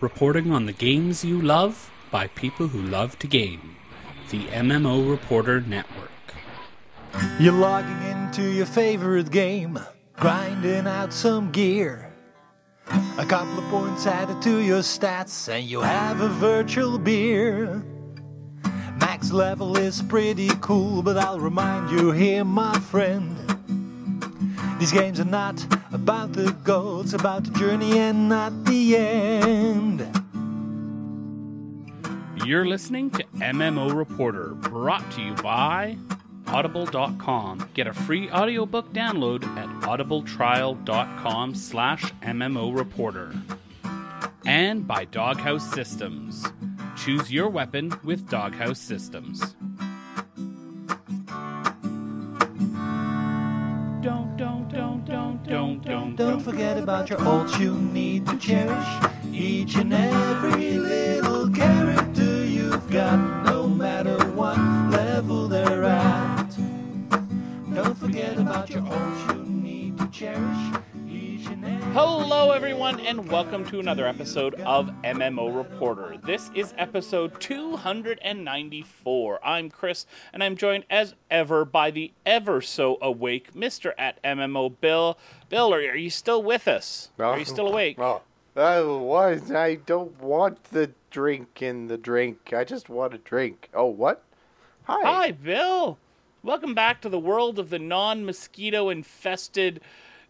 reporting on the games you love by people who love to game. The MMO Reporter Network. You're logging into your favorite game, grinding out some gear. A couple of points added to your stats, and you have a virtual beer. Max level is pretty cool, but I'll remind you here, my friend. These games are not about the goal, it's about the journey and not the end. You're listening to MMO Reporter, brought to you by Audible.com. Get a free audiobook download at audibletrial.com/MMO Reporter. And by Doghouse Systems. Choose your weapon with Doghouse Systems. Don't forget about your ults you need to cherish. Each and every little character you've got, no matter what level they're at. Don't forget about your ults you need to cherish. Each and every Hello everyone, and welcome to another episode of MMO Reporter. This is episode 294. I'm Chris, and I'm joined as ever by the ever so awake Mr. at MMO Bill. Bill, are you still with us? Are you still awake? I don't want the drink in the drink. I just want a drink. Oh, what? Hi, Bill. Welcome back to the world of the non-mosquito infested,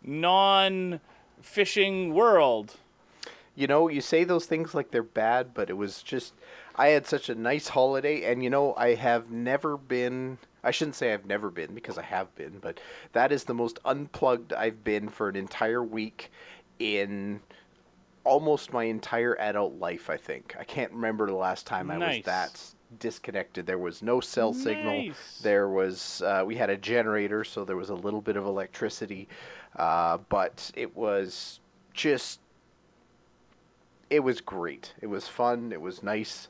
non-fishing world. You know, you say those things like they're bad, but it was just, I had such a nice holiday, and you know, I have never been, I shouldn't say I've never been, because I have been, but that is the most unplugged I've been for an entire week in almost my entire adult life, I think. I can't remember the last time I was that disconnected. There was no cell signal. There was, we had a generator, so there was a little bit of electricity, but it was just, it was great. It was fun. It was nice.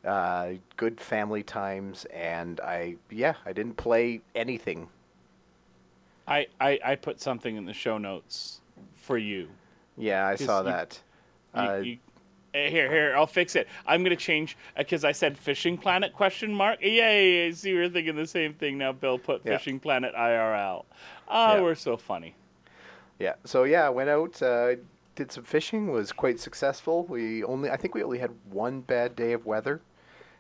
Good family times, and I didn't play anything. I put something in the show notes for you. Yeah, I saw that. Here, I'll fix it. I'm going to change, because I said Fishing Planet ? Yay, I see we're thinking the same thing now, Bill. Put Fishing Planet IRL. We're so funny. Yeah, so I went out, did some fishing, was quite successful. I think we only had one bad day of weather,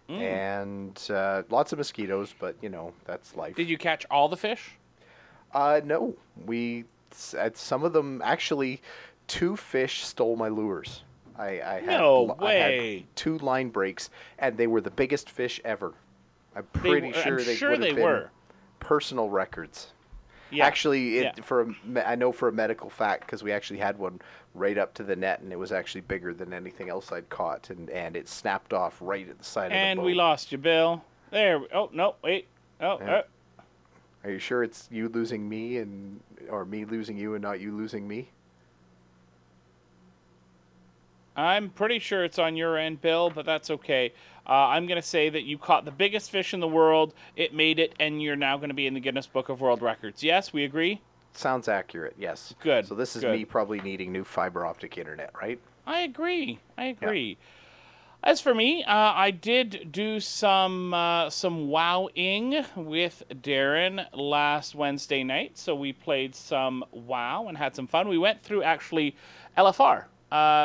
and lots of mosquitoes, but, you know, that's life. Did you catch all the fish? No. Some of them, actually, 2 fish stole my lures. I had 2 line breaks, and they were the biggest fish ever. I'm pretty sure they would have been personal records. Yeah. Actually, I know for a medical fact, because we actually had one right up to the net, and it was actually bigger than anything else I'd caught, and it snapped off right at the side of the boat. And we lost you, Bill. There. Oh, no, wait. Are you sure it's you losing me, or me losing you and not you losing me? I'm pretty sure it's on your end, Bill, but that's okay. I'm going to say that you caught the biggest fish in the world, it made it, and you're now going to be in the Guinness Book of World Records. Yes, we agree? Sounds accurate, yes. Good. So this is me probably needing new fiber optic internet, right? I agree. Yeah. As for me, I did do some wowing with Darren last Wednesday night. So we played some WoW and had some fun. We went through, actually, LFR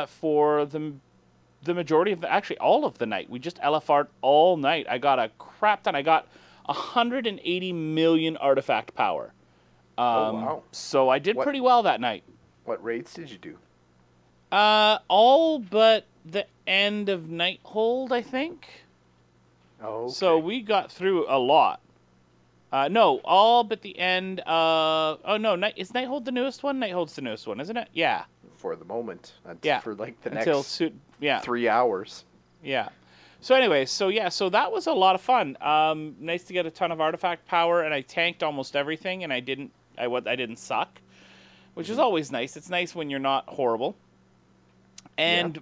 for the majority of all of the night. We just LFR'd all night. I got a crap ton. I got 180 million artifact power. Wow. So I did pretty well that night. What raids did you do? All but the end of Nighthold, I think. Oh, okay. So we got through a lot. No, all but the end of... Oh, no, is Nighthold the newest one? Nighthold's the newest one, isn't it? Yeah. For the moment. For like the next 3 hours. Yeah. So anyway, so that was a lot of fun. Nice to get a ton of artifact power, and I tanked almost everything, and I didn't suck, which is always nice. It's nice when you're not horrible. And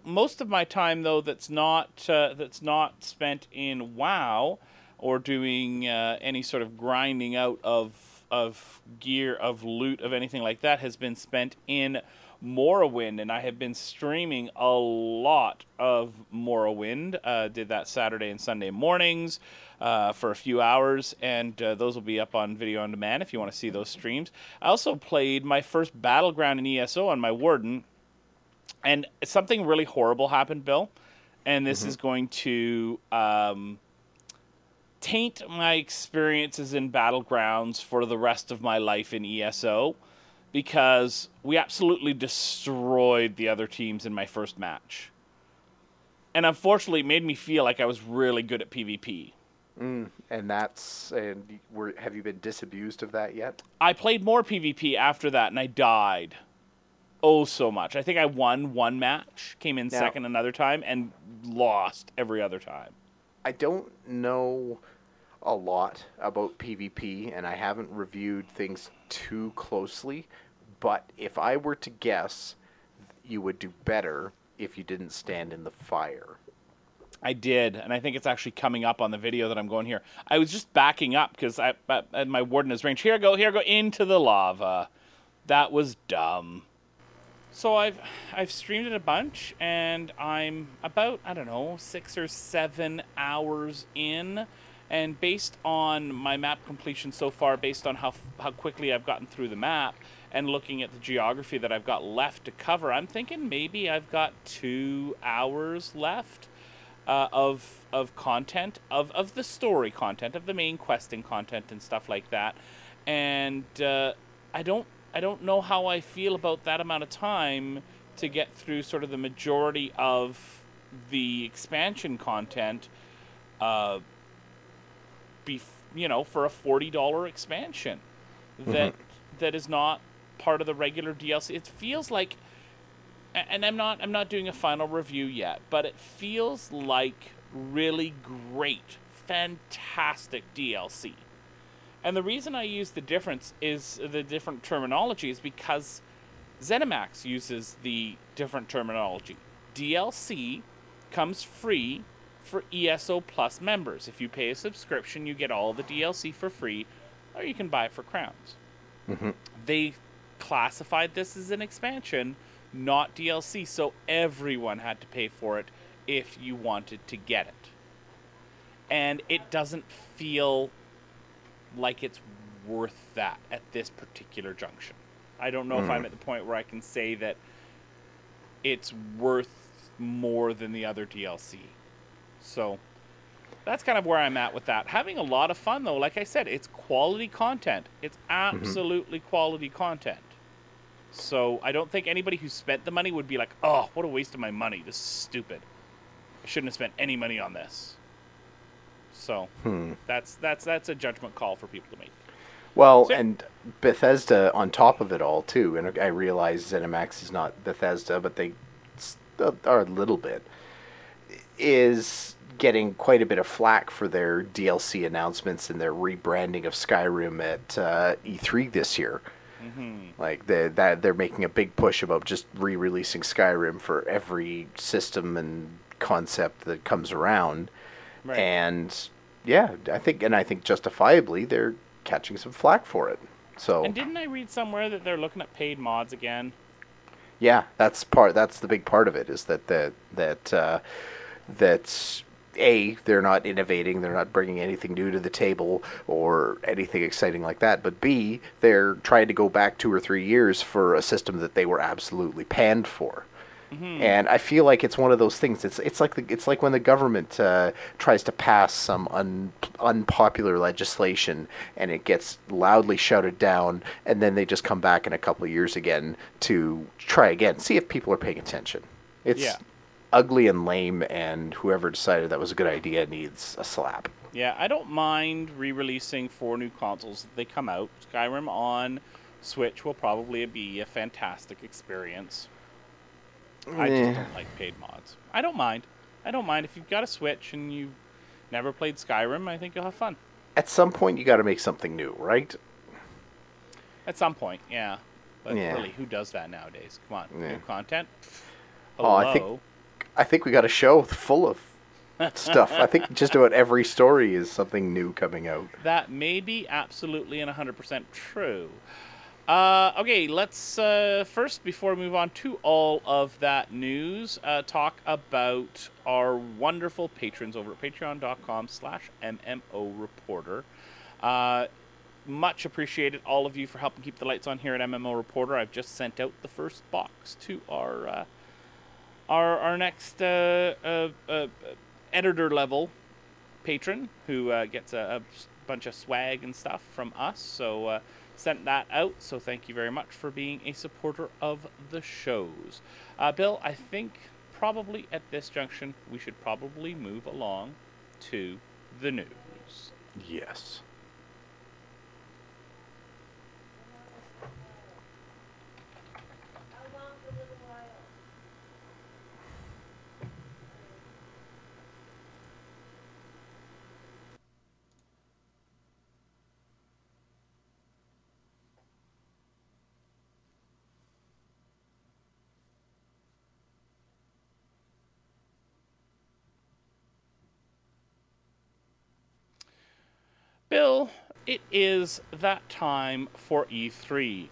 most of my time, though, that's not spent in WoW or doing any sort of grinding out of of gear, of loot, of anything like that has been spent in Morrowind, and I have been streaming a lot of Morrowind. Did that Saturday and Sunday mornings for a few hours, and those will be up on video on demand if you want to see those streams. I also played my first Battleground in ESO on my Warden, and something really horrible happened, Bill, and this is going to taint my experiences in Battlegrounds for the rest of my life in ESO, because we absolutely destroyed the other teams in my first match. And unfortunately, it made me feel like I was really good at PvP. And have you been disabused of that yet? I played more PvP after that, and I died. Oh, so much. I think I won one match, came in second another time, and lost every other time. I don't know a lot about PvP, and I haven't reviewed things too closely, but if I were to guess, you would do better if you didn't stand in the fire. I did, and I think it's actually coming up on the video that I'm going here. I was just backing up because my Warden is range. Here I go, into the lava. That was dumb. So I've streamed it a bunch, and I'm about, I don't know, 6 or 7 hours in. And based on my map completion so far, based on how quickly I've gotten through the map, and looking at the geography that I've got left to cover, I'm thinking maybe I've got 2 hours left of content, of the story content, of the main questing content and stuff like that. And I don't know how I feel about that amount of time to get through sort of the majority of the expansion content. For a $40 expansion that is not part of the regular DLC. It feels like, and I'm not doing a final review yet, but it feels like really great, fantastic DLC. And the reason I use the different terminology is because ZeniMax uses the different terminology. DLC comes free for ESO Plus members. If you pay a subscription, you get all the DLC for free, or you can buy it for crowns. They classified this as an expansion, not DLC, so everyone had to pay for it if you wanted to get it. And it doesn't feel like it's worth that at this particular junction. I don't know if I'm at the point where I can say that it's worth more than the other DLC. So that's kind of where I'm at with that. Having a lot of fun, though. Like I said, it's quality content. It's absolutely quality content. So I don't think anybody who spent the money would be like, oh, what a waste of my money. This is stupid. I shouldn't have spent any money on this. So that's a judgment call for people to make. Well, and Bethesda on top of it all, too, and I realize ZeniMax is not Bethesda, but they are a little bit, is getting quite a bit of flack for their DLC announcements and their rebranding of Skyrim at E3 this year. Like they're making a big push about just re-releasing Skyrim for every system and concept that comes around. Right. And yeah, I think justifiably they're catching some flack for it. So. And didn't I read somewhere that they're looking at paid mods again? Yeah, that's the big part of it, is that they're not innovating, they're not bringing anything new to the table or anything exciting like that, but B, they're trying to go back 2 or 3 years for a system that they were absolutely panned for. And I feel like it's one of those things. It's like when the government tries to pass some unpopular legislation and it gets loudly shouted down, and then they just come back in a couple of years again to try again, see if people are paying attention. It's ugly and lame, and whoever decided that was a good idea needs a slap. Yeah, I don't mind re-releasing 4 new consoles if they come out. Skyrim on Switch will probably be a fantastic experience. I just don't like paid mods. I don't mind. If you've got a Switch and you've never played Skyrim, I think you'll have fun. At some point, you got to make something new, right? At some point, yeah. But really, who does that nowadays? Come on, new content. Hello? Oh, I think we got a show full of stuff. I think just about every story is something new coming out. That may be absolutely and 100% true. Okay, let's first, before we move on to all of that news, talk about our wonderful patrons over at patreon.com/MMO Reporter. Much appreciated, all of you, for helping keep the lights on here at MMO Reporter. I've just sent out the first box to our next editor level patron, who gets a bunch of swag and stuff from us. So sent that out. So thank you very much for being a supporter of the shows. Bill, I think probably at this junction we should probably move along to the news. Yes. Bill, it is that time for E3.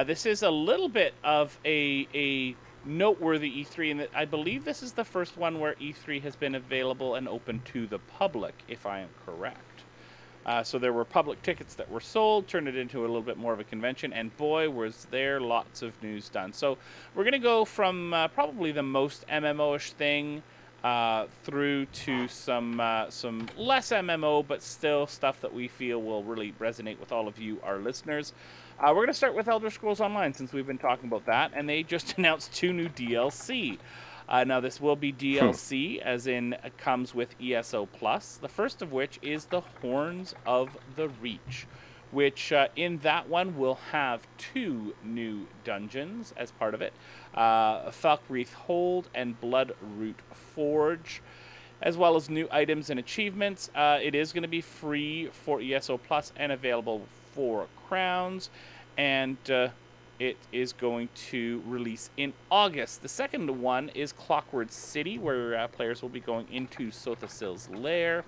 This is a little bit of a noteworthy E3 in that I believe this is the first one where E3 has been available and open to the public, if I am correct. So there were public tickets that were sold, turned it into a little bit more of a convention, and boy, was there lots of news done. So we're going to go from probably the most MMO-ish thing through to some less MMO, but still stuff that we feel will really resonate with all of you, our listeners. We're going to start with Elder Scrolls Online, since we've been talking about that, and they just announced 2 new DLC. Now, this will be DLC, as in it comes with ESO Plus, the first of which is the Horns of the Reach, which in that one will have 2 new dungeons as part of it, Falkreath Hold and Bloodroot Forge, as well as new items and achievements. It is going to be free for ESO Plus and available for crowns, and it is going to release in August. The second one is Clockwork City, where players will be going into Sothasil's lair.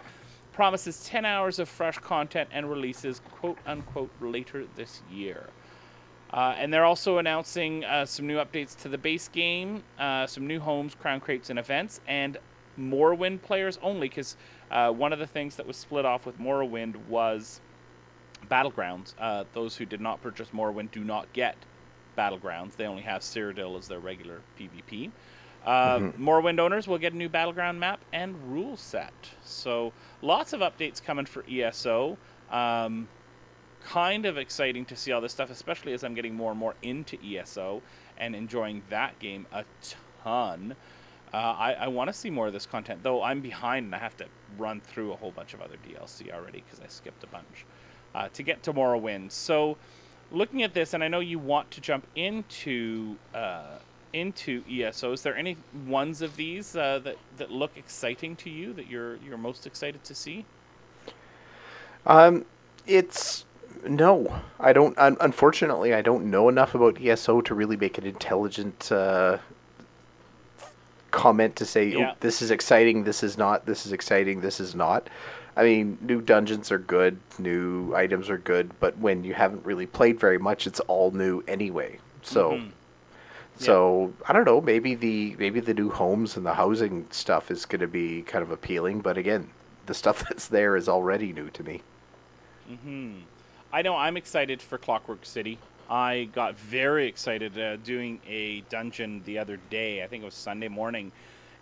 Promises 10 hours of fresh content and releases quote-unquote later this year. And they're also announcing some new updates to the base game, some new homes, crown crates, and events, and Morrowind players only, because one of the things that was split off with Morrowind was Battlegrounds. Those who did not purchase Morrowind do not get Battlegrounds. They only have Cyrodiil as their regular PvP. Morrowind owners will get a new Battleground map and rule set. So lots of updates coming for ESO. Kind of exciting to see all this stuff, especially as I'm getting more and more into ESO and enjoying that game a ton. I want to see more of this content, though I'm behind and I have to run through a whole bunch of other DLC already because I skipped a bunch to get to Morrowind. So looking at this, and I know you want to jump into ESO, is there any ones of these that look exciting to you that you're most excited to see? No, I don't. Unfortunately, I don't know enough about ESO to really make an intelligent comment to say, Yeah. oh, this is exciting, this is not, this is exciting, this is not. I mean, new dungeons are good, new items are good, but when you haven't really played very much, it's all new anyway. So, so I don't know. Maybe the new homes and the housing stuff is going to be kind of appealing, but again, the stuff that's there is already new to me. I know I'm excited for Clockwork City. I got very excited doing a dungeon the other day. I think it was Sunday morning,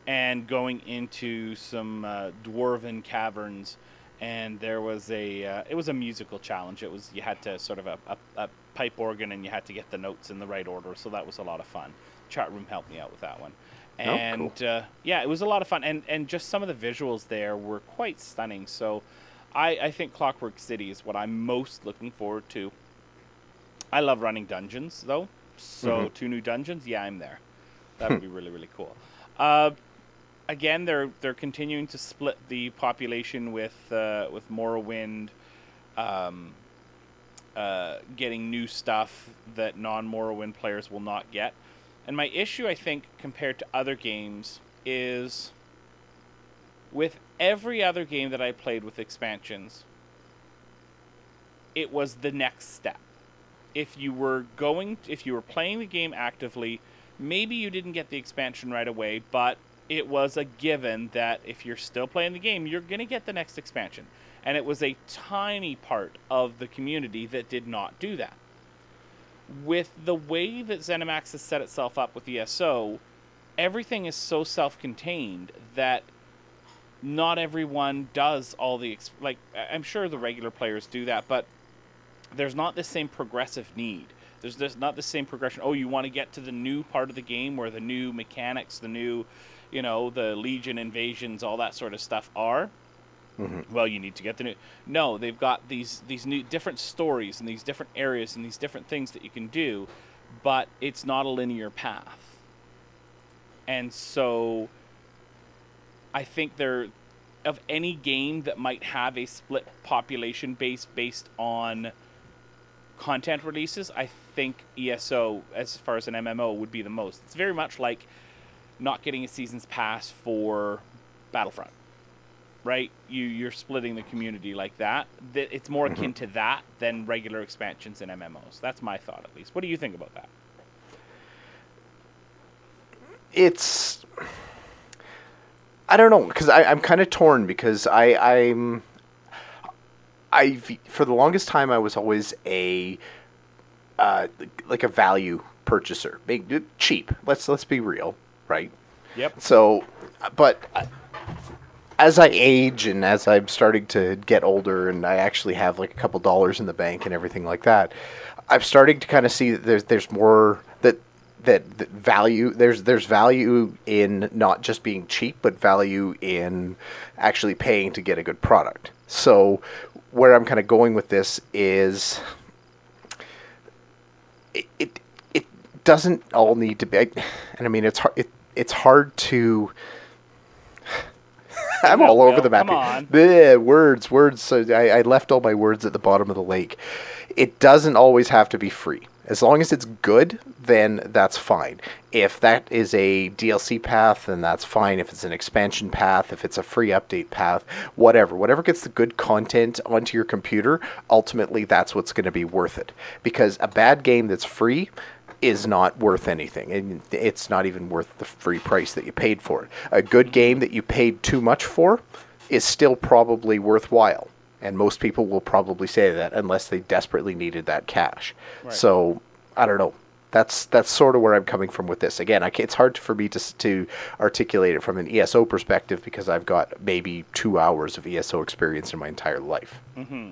and going into some dwarven caverns, and there was it was a musical challenge. It was, you had to sort of a pipe organ, and you had to get the notes in the right order. So that was a lot of fun. Chat room helped me out with that one. And cool. yeah, it was a lot of fun, and just some of the visuals there were quite stunning. So I think Clockwork City is what I'm most looking forward to. I love running dungeons, though. So 2 new dungeons, yeah, I'm there. That would be really, really cool. Again, they're continuing to split the population with Morrowind, getting new stuff that non-Morrowind players will not get. And my issue, I think, compared to other games is With every other game that I played with expansions, it was the next step. If you were playing the game actively, maybe you didn't get the expansion right away, but it was a given that if you're still playing the game, you're going to get the next expansion. And it was a tiny part of the community that did not do that. With the way that ZeniMax has set itself up with ESO, everything is so self-contained that not everyone does all the... Like, I'm sure the regular players do that, but there's not the same progressive need. There's not the same progression. Oh, you want to get to the new part of the game where the new mechanics, the new, the Legion invasions, all that sort of stuff are. Mm-hmm. Well, you need to get the new... No, they've got these new different stories and these different areas and these different things that you can do, but it's not a linear path. And so I think of any game that might have a split population base based on content releases, I think ESO, as far as an MMO, would be the most. It's very much like not getting a season's pass for Battlefront, right? You're splitting the community like that. It's more akin to that than regular expansions in MMOs. That's my thought, at least. What do you think about that? I don't know, because I'm kind of torn, because I for the longest time I was always a value purchaser, cheap. Let's be real, right? Yep. So, but as I age and as I'm starting to get older, and I actually have like a couple dollars in the bank and everything like that, I'm starting to kind of see that there's more that value. There's value in not just being cheap, but value in actually paying to get a good product. So where I'm kind of going with this is it doesn't all need to be, and I mean it's hard to. I'm all over the map. Come on. Words. So I left all my words at the bottom of the lake. It doesn't always have to be free. As long as it's good, then that's fine. If that is a DLC path, then that's fine. If it's an expansion path, if it's a free update path, whatever gets the good content onto your computer, ultimately that's what's going to be worth it. Because a bad game that's free is not worth anything, and it's not even worth the free price that you paid for it. A good game that you paid too much for is still probably worthwhile, and most people will probably say that unless they desperately needed that cash. Right. So I don't know. That's sort of where I'm coming from with this. Again, it's hard for me to articulate it from an ESO perspective, because I've got maybe 2 hours of ESO experience in my entire life. Mm-hmm.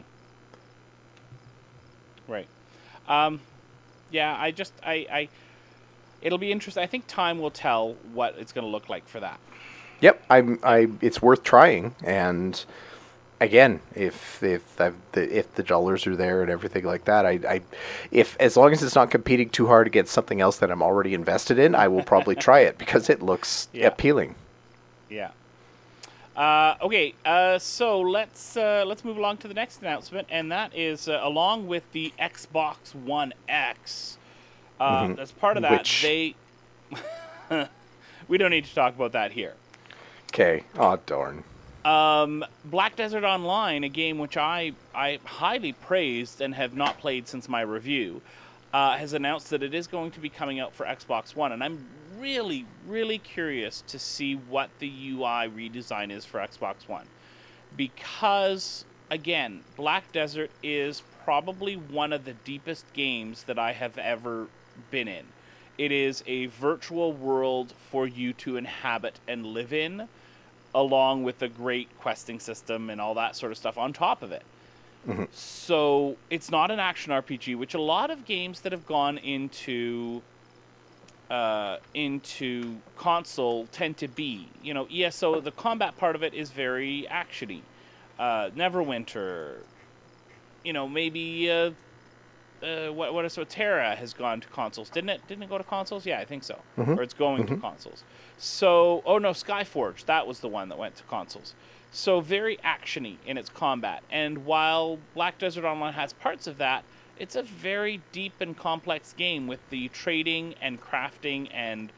Right. Yeah, it'll be interesting. I think time will tell what it's going to look like for that. Yep, it's worth trying, and again, if the dollars are there and everything like that, if as long as it's not competing too hard against something else that I'm already invested in, I will probably try it because it looks appealing. Yeah. Okay, so let's move along to the next announcement, and that is along with the Xbox One X. As part of that, we don't need to talk about that here. Okay. Oh, darn. Black Desert Online, a game which I highly praised and have not played since my review, has announced that it is going to be coming out for Xbox One, and I'm really, really curious to see what the UI redesign is for Xbox One. Because, again, Black Desert is probably one of the deepest games that I have ever been in. It is a virtual world for you to inhabit and live in, along with a great questing system and all that sort of stuff on top of it. Mm-hmm. So it's not an action RPG, which a lot of games that have gone into console tend to be. ESO, the combat part of it is very actiony. Neverwinter, maybe what is so Terra has gone to consoles, didn't it? Didn't it go to consoles? Yeah, I think so. Mm-hmm. Or it's going to consoles. So, Skyforge, that was the one that went to consoles. So very actiony in its combat. And while Black Desert Online has parts of that, it's a very deep and complex game with the trading and crafting and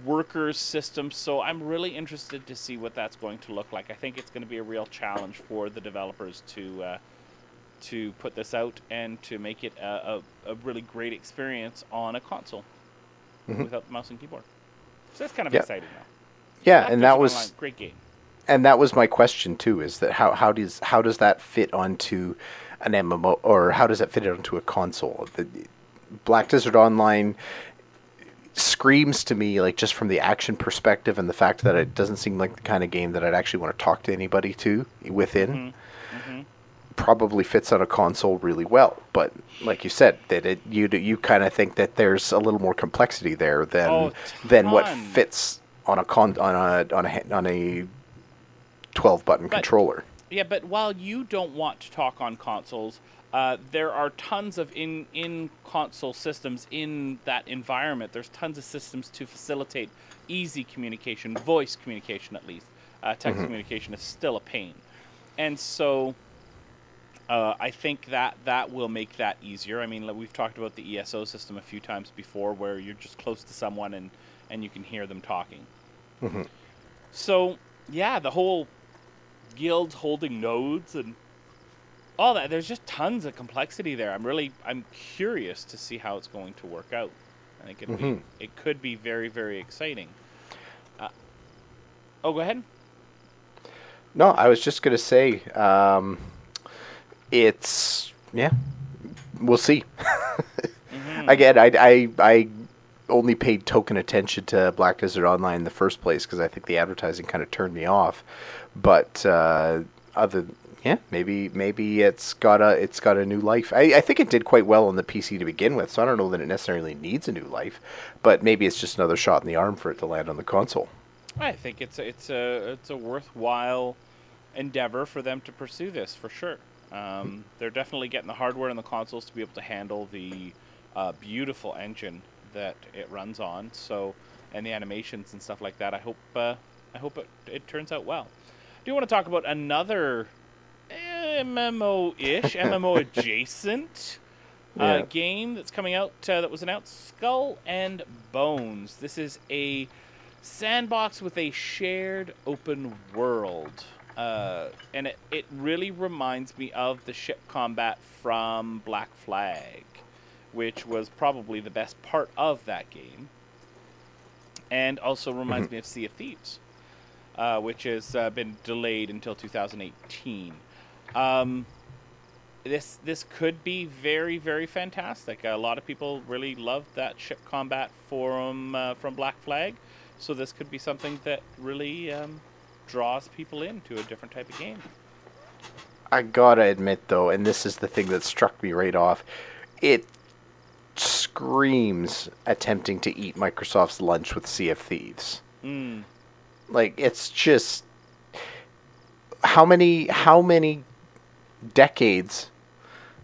workers systems. So I'm really interested to see what that's going to look like. I think it's going to be a real challenge for the developers to put this out and to make it a really great experience on a console without the mouse and keyboard. So that's kind of exciting now. Yeah, and that was Online, great game. And that was my question too: is that how does that fit onto an MMO, or how does that fit onto a console? The Black Desert Online screams to me, like, just from the action perspective and the fact that it doesn't seem like the kind of game that I'd actually want to talk to anybody to within. Probably fits on a console really well, but like you said, that you kind of think that there's a little more complexity there than what fits on a 12-button controller. Yeah, but while you don't want to talk on consoles, there are tons of in-console systems in that environment. There's tons of systems to facilitate easy communication, voice communication at least. Text communication is still a pain. And so I think that will make that easier. I mean, we've talked about the ESO system a few times before, where you're just close to someone and you can hear them talking. So, yeah, the whole guilds holding nodes and all that, there's just tons of complexity there. I'm curious to see how it's going to work out. I think it could be very, very exciting. Go ahead. No, I was just going to say, we'll see. Again, I only paid token attention to Black Desert Online in the first place because I think the advertising kind of turned me off. But maybe it's got a new life. I think it did quite well on the PC to begin with, so I don't know that it necessarily needs a new life. But maybe it's just another shot in the arm for it to land on the console. I think it's a worthwhile endeavor for them to pursue this for sure. They're definitely getting the hardware and the consoles to be able to handle the beautiful engine that it runs on. So, and the animations and stuff like that. I hope it turns out well. I do want to talk about another MMO-ish, MMO-adjacent game that's coming out that was announced, Skull and Bones. This is a sandbox with a shared open world. And it really reminds me of the ship combat from Black Flag, which was probably the best part of that game. And also reminds me of Sea of Thieves, which has been delayed until 2018. This could be very, very fantastic. A lot of people really loved that ship combat from Black Flag, so this could be something that really draws people into a different type of game. I gotta admit, though, and this is the thing that struck me right off, it screams attempting to eat Microsoft's lunch with Sea of Thieves. Like, it's just how many decades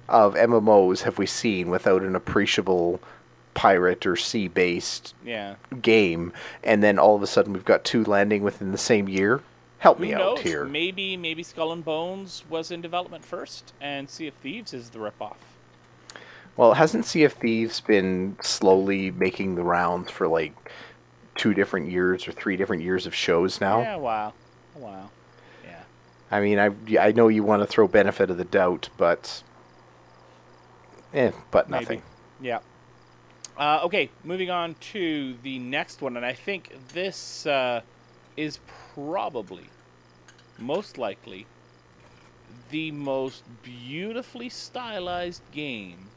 of MMOs have we seen without an appreciable pirate or sea-based game, and then all of a sudden we've got two landing within the same year? Help me out here. Maybe Skull and Bones was in development first, and Sea of Thieves is the ripoff. Well, hasn't Sea of Thieves been slowly making the rounds for like 2 different years or 3 different years of shows now? Yeah, wow. Yeah. I mean, I know you want to throw benefit of the doubt, but nothing. Maybe. Yeah. Okay, moving on to the next one, and I think this is probably, most likely, the most beautifully stylized game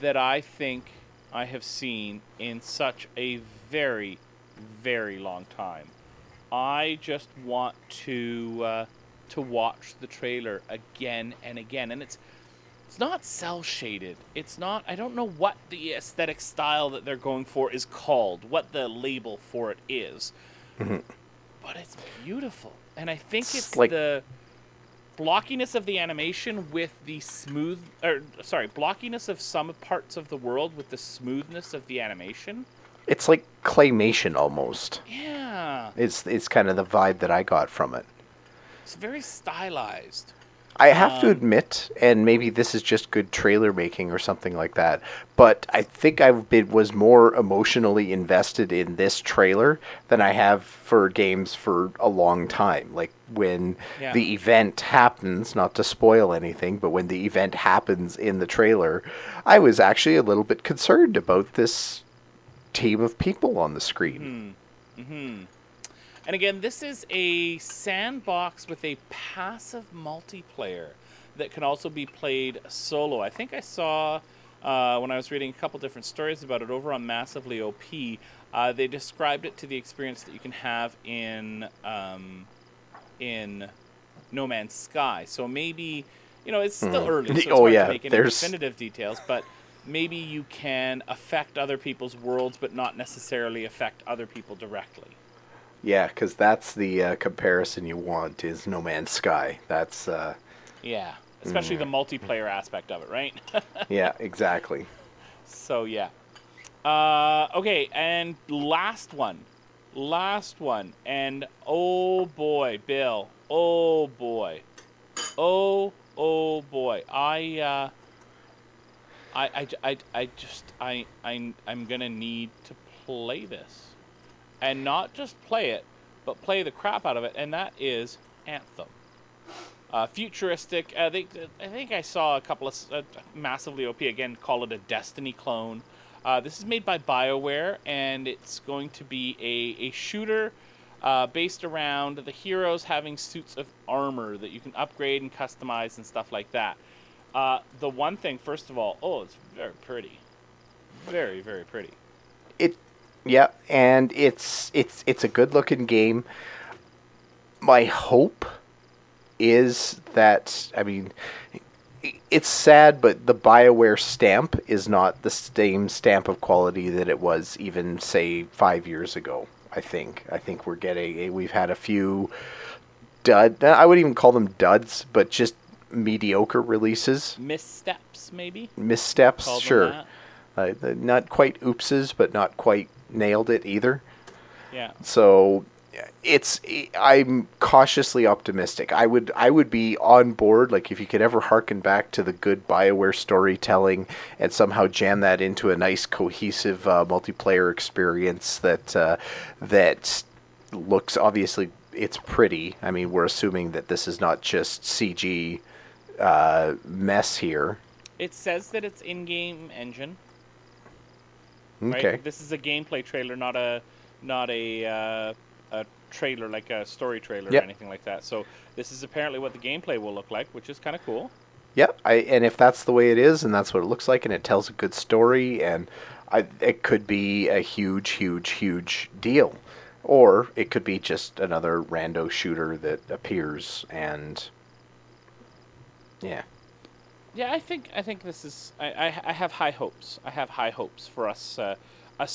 that I think I have seen in such a very, very long time. I just want to watch the trailer again and again, and it's not cel shaded. It's not. I don't know what the aesthetic style that they're going for is called, what the label for it is, but it's beautiful, and I think it's like the blockiness of the animation with the blockiness of some parts of the world with the smoothness of the animation. It's like claymation almost. Yeah. It's kind of the vibe that I got from it. It's very stylized. I have to admit, and maybe this is just good trailer making or something like that, but I think was more emotionally invested in this trailer than I have for games for a long time. Like when Yeah. the event happens, not to spoil anything, but when the event happens in the trailer, I was actually a little bit concerned about this team of people on the screen. And again, this is a sandbox with a passive multiplayer that can also be played solo. I think I saw when I was reading a couple different stories about it over on Massively OP. They described it to the experience that you can have in No Man's Sky. So maybe, it's still early, so it's hard to make any definitive details, but maybe you can affect other people's worlds, but not necessarily affect other people directly. Yeah, because that's the comparison you want is No Man's Sky. That's yeah, especially the multiplayer aspect of it, right? yeah, exactly. So yeah. Okay, and last one, and oh boy, Bill, oh boy, oh boy, I'm gonna need to play this. And not just play it, but play the crap out of it, and that is Anthem. Futuristic. I think I saw a couple of Massively OP again call it a Destiny clone. This is made by BioWare, and it's going to be a shooter based around the heroes having suits of armor that you can upgrade and customize and stuff like that. The one thing, first of all, it's very pretty, very very pretty. Yeah, and it's a good looking game. My hope is that, I mean, it's sad, but the BioWare stamp is not the same stamp of quality that it was even, say, 5 years ago. I think we've had a few I wouldn't even call them duds, but just mediocre releases. Missteps, maybe. Missteps, sure. Not quite oopses, but not quite nailed it either. Yeah. So I'm cautiously optimistic. I would be on board, like, if you could ever harken back to the good BioWare storytelling and somehow jam that into a nice cohesive multiplayer experience that looks, obviously it's pretty. I mean, we're assuming that this is not just CG mess here. It says that it's in-game engine. Okay. Right? This is a gameplay trailer, not a trailer, like a story trailer or anything like that. So this is apparently what the gameplay will look like, which is kind of cool. Yep. And if that's the way it is, and that's what it looks like, and it tells a good story, and it could be a huge, huge, huge deal, or it could be just another rando shooter that appears and yeah. Yeah, I think this is. I have high hopes. I have high hopes for us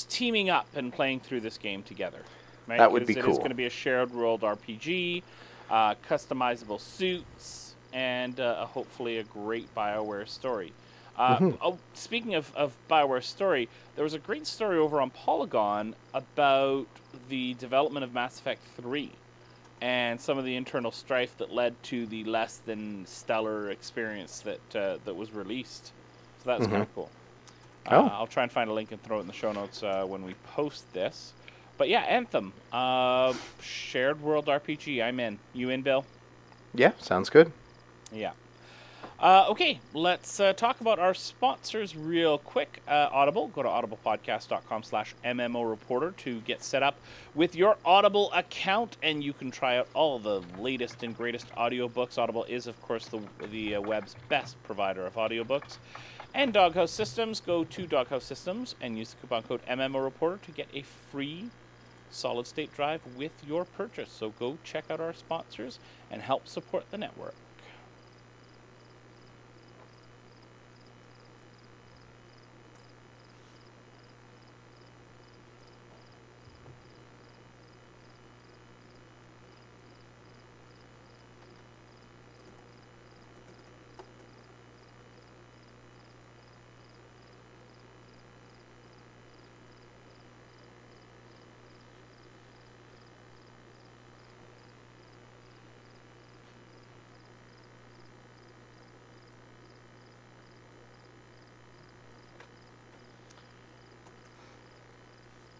teaming up and playing through this game together. Right? That would be cool. It's going to be a shared world RPG, customizable suits, and hopefully a great BioWare story. Speaking of BioWare story, there was a great story over on Polygon about the development of Mass Effect 3. And some of the internal strife that led to the less than stellar experience that was released. So that was kind of cool. I'll try and find a link and throw it in the show notes when we post this. But yeah, Anthem, shared world RPG. I'm in. You in, Bill? Yeah, sounds good. Yeah. Okay, let's talk about our sponsors real quick. Audible, go to audiblepodcast.com/MMO Reporter to get set up with your Audible account, and you can try out all the latest and greatest audiobooks. Audible is, of course, the web's best provider of audiobooks. And Doghouse Systems, go to Doghouse Systems and use the coupon code MMO Reporter to get a free solid-state drive with your purchase. So go check out our sponsors and help support the network.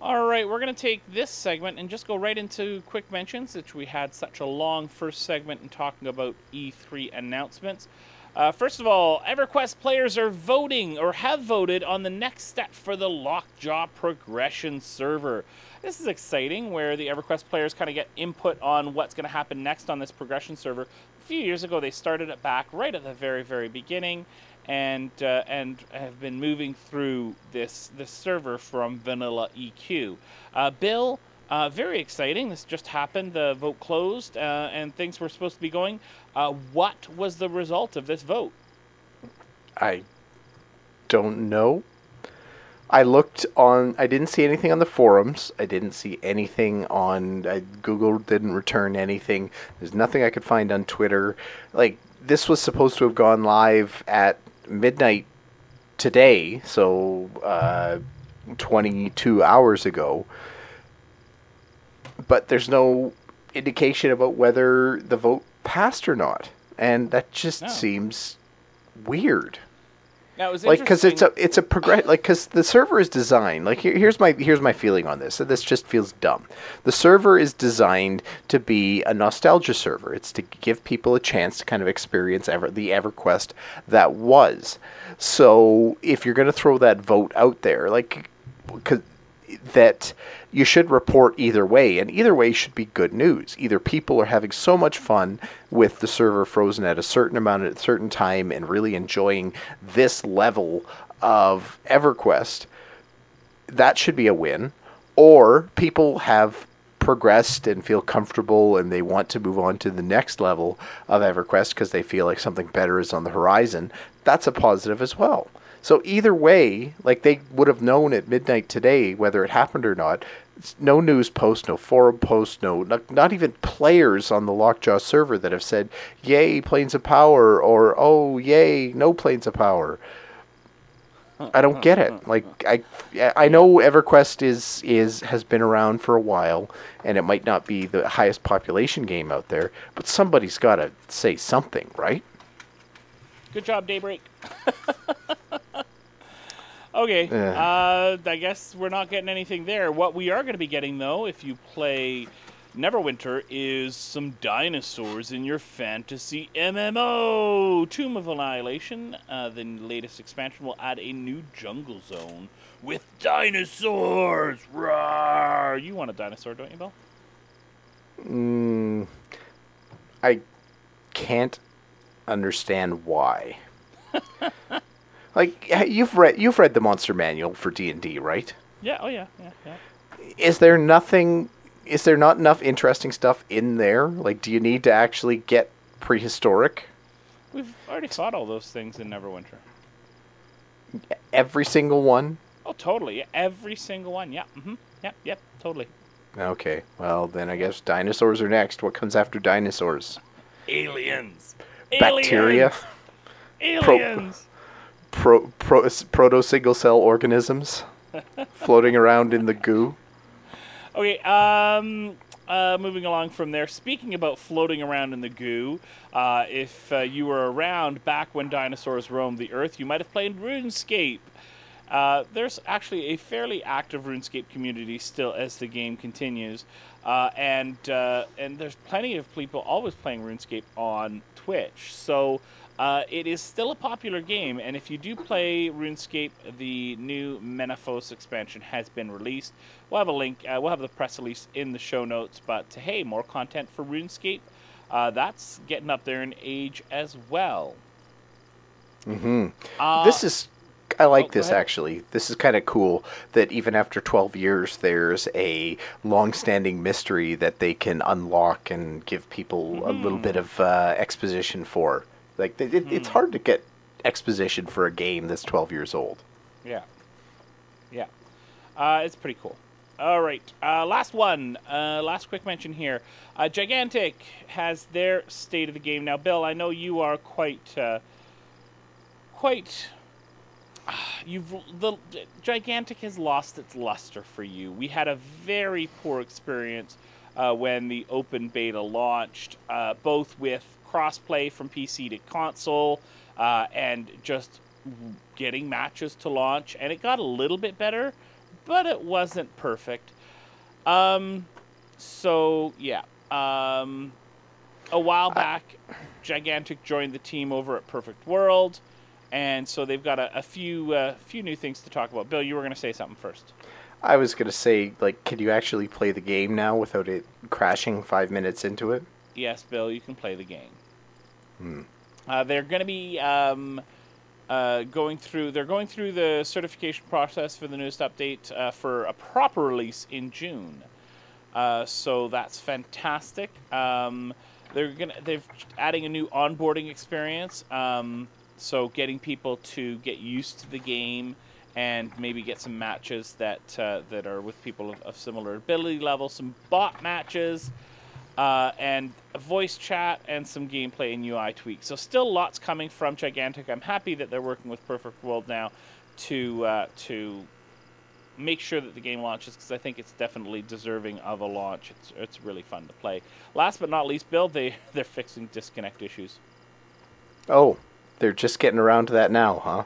All right, we're going to take this segment and just go right into quick mentions, which we had such a long first segment in talking about E3 announcements. First of all, EverQuest players are voting or have voted on the next step for the Lockjaw progression server. This is exciting, where the EverQuest players kind of get input on what's going to happen next on this progression server. A few years ago, they started it back right at the very, very beginning, and have been moving through this server from vanilla EQ. Bill, very exciting. This just happened. The vote closed, and things were supposed to be going. What was the result of this vote? I don't know. I looked on. I didn't see anything on the forums. I didn't see anything on. Google didn't return anything. There's nothing I could find on Twitter. Like, this was supposed to have gone live at midnight today, so 22 hours ago. But there's no indication about whether the vote passed or not, and that just seems weird. Now, it was like, because it's a progress. Like, because the server is designed. Like, here's my feeling on this. And this just feels dumb. The server is designed to be a nostalgia server. It's to give people a chance to kind of experience the EverQuest that was. So if you're going to throw that vote out there, like, that you should report either way, and either way should be good news. Either people are having so much fun with the server frozen at a certain amount at a certain time and really enjoying this level of EverQuest, that should be a win, or people have progressed and feel comfortable and they want to move on to the next level of EverQuest because they feel like something better is on the horizon. That's a positive as well. So either way, like, they would have known at midnight today whether it happened or not. No news post, no forum post, not even players on the Lockjaw server that have said, yay, Planes of Power, or, oh, yay, no Planes of Power. I don't get it. Like, I know EverQuest has been around for a while, and it might not be the highest population game out there, but somebody's got to say something, right? Good job, Daybreak. Okay, I guess we're not getting anything there. What we are going to be getting, though, if you play Neverwinter, is some dinosaurs in your fantasy MMO. Tomb of Annihilation, the latest expansion, will add a new jungle zone with dinosaurs. Roar! You want a dinosaur, don't you, Bill? I can't understand why. Like, you've read the monster manual for D&D, right? Yeah. Oh yeah. Is there not enough interesting stuff in there? Like, do you need to actually get prehistoric? We've already fought all those things in Neverwinter. Every single one? Oh, totally. Every single one. Yeah. Yep. Totally. Okay. Well, then I guess dinosaurs are next. What comes after dinosaurs? Aliens. Bacteria. Aliens. Proto single cell organisms floating around in the goo. Okay, moving along from there. Speaking about floating around in the goo, if you were around back when dinosaurs roamed the earth, you might have played RuneScape. There's actually a fairly active RuneScape community still as the game continues, and there's plenty of people always playing RuneScape on Twitch. So it is still a popular game, and if you do play RuneScape, the new Menaphos expansion has been released. We'll have a link. We'll have the press release in the show notes. But hey, more content for RuneScape. That's getting up there in age as well. I like this, actually. This is kind of cool that even after 12 years, there's a long-standing mystery that they can unlock and give people a little bit of exposition for. Like, it's hard to get exposition for a game that's 12 years old. Yeah. It's pretty cool. All right. Last one. Last quick mention here. Gigantic has their state of the game. Now, Bill, I know you are Gigantic has lost its luster for you. We had a very poor experience when the open beta launched, both with crossplay from PC to console, and just getting matches to launch. And it got a little bit better, but it wasn't perfect. So yeah, a while back, Gigantic joined the team over at Perfect World, and so they've got a few new things to talk about. Bill, you were going to say something first. I was going to say, like, can you actually play the game now without it crashing 5 minutes into it? Yes, Bill, you can play the game. Hmm. They're going to be going through the certification process for the newest update for a proper release in June. So that's fantastic. They're adding a new onboarding experience. So getting people to get used to the game and maybe get some matches that are with people of similar ability level, some bot matches, and a voice chat and some gameplay and UI tweaks. So still lots coming from Gigantic. I'm happy that they're working with Perfect World now to make sure that the game launches, because I think it's definitely deserving of a launch. It's really fun to play. Last but not least, Bill, they're fixing disconnect issues. Oh, they're just getting around to that now, huh?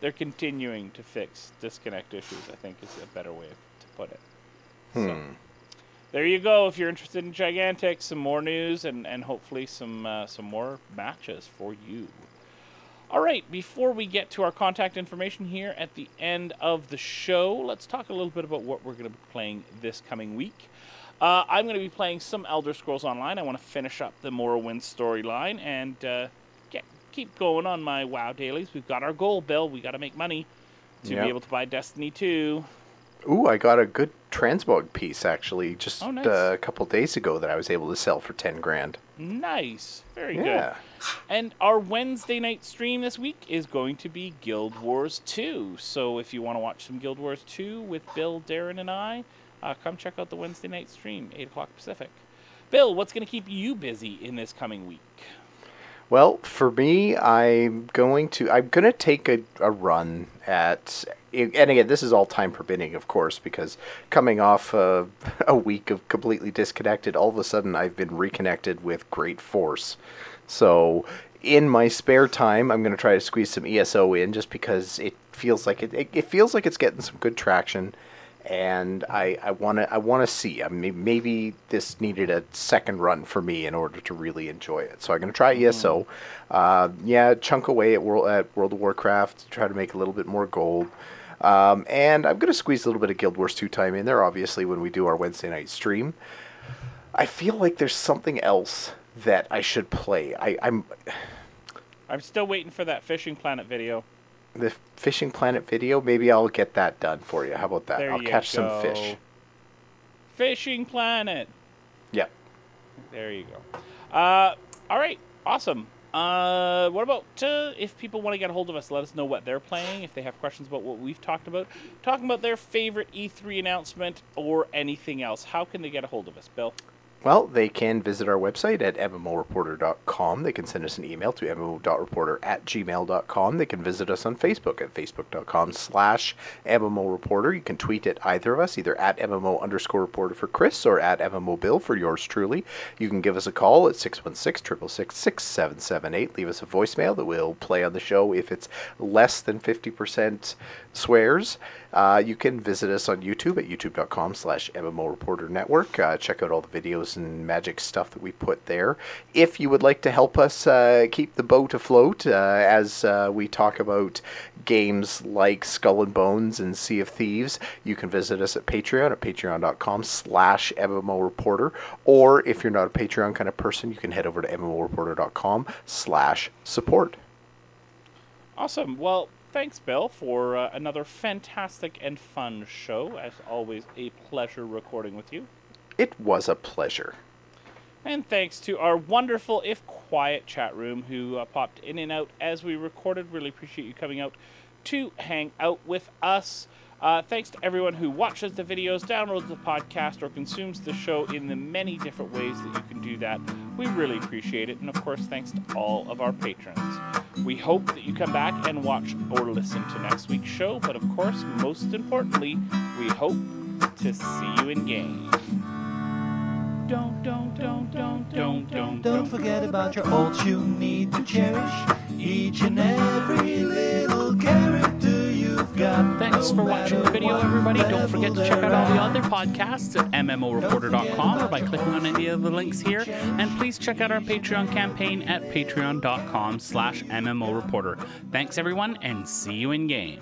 They're continuing to fix disconnect issues, I think is a better way to put it. So, there you go. If you're interested in Gigantic, some more news and hopefully some more matches for you. All right, before we get to our contact information here at the end of the show, let's talk a little bit about what we're going to be playing this coming week. I'm going to be playing some Elder Scrolls Online. I want to finish up the Morrowind storyline and keep going on my WoW dailies. We've got our goal, Bill. We got to make money to be able to buy Destiny 2. Ooh, I got a good transmog piece, actually, just nice. A couple days ago that I was able to sell for 10 grand. Nice. Very good. And our Wednesday night stream this week is going to be Guild Wars 2. So if you want to watch some Guild Wars 2 with Bill, Darren, and I, come check out the Wednesday night stream, 8 o'clock Pacific. Bill, what's going to keep you busy in this coming week? Well, for me, I'm going to take a run at, and again, this is all time permitting, of course, because coming off a week of completely disconnected, all of a sudden I've been reconnected with great force. So in my spare time, I'm going to try to squeeze some ESO in, just because it feels like it feels like it's getting some good traction. And I want to see. I mean, maybe this needed a second run for me in order to really enjoy it. So I'm going to try ESO. Chunk away at World of Warcraft, try to make a little bit more gold. And I'm going to squeeze a little bit of Guild Wars 2 time in there, obviously, when we do our Wednesday night stream. I feel like there's something else that I should play. I'm still waiting for that Fishing Planet video. The Fishing Planet video, maybe I'll get that done for you. How about that? There I'll catch some fish. Fishing Planet. Yep. There you go. All right. Awesome. What about if people want to get a hold of us, let us know what they're playing, if they have questions about what we've talked about, talking about their favorite E3 announcement or anything else. How can they get a hold of us, Bill? Well, they can visit our website at MMOreporter.com. They can send us an email to mmo.reporter@gmail.com. They can visit us on Facebook at facebook.com/MMOReporter. You can tweet at either of us, either at MMO_reporter for Chris or at MMOBill for yours truly. You can give us a call at 616-666-6778. Leave us a voicemail that we'll play on the show if it's less than 50% swears. You can visit us on YouTube at youtube.com/MMOReporterNetwork. Check out all the videos and magic stuff that we put there. If you would like to help us keep the boat afloat as we talk about games like Skull and Bones and Sea of Thieves, you can visit us at Patreon at patreon.com/MMOReporter. Or if you're not a Patreon kind of person, you can head over to MMOReporter.com/support. Awesome. Well, thanks, Bill, for another fantastic and fun show. As always, a pleasure recording with you. It was a pleasure. And thanks to our wonderful, if quiet, chat room who popped in and out as we recorded. Really appreciate you coming out to hang out with us. Thanks to everyone who watches the videos, downloads the podcast, or consumes the show in the many different ways that you can do that. We really appreciate it. And of course, thanks to all of our patrons. We hope that you come back and watch or listen to next week's show. But of course, most importantly, we hope to see you in game. Don't forget about your ults you need to cherish. Each and every little character you've I've got Thanks for watching the video, everybody. Don't forget to check out all the other podcasts at MMOReporter.com or by clicking on any of the links here. And please check out our Patreon campaign at patreon.com/MMOReporter. Thanks, everyone, and see you in game.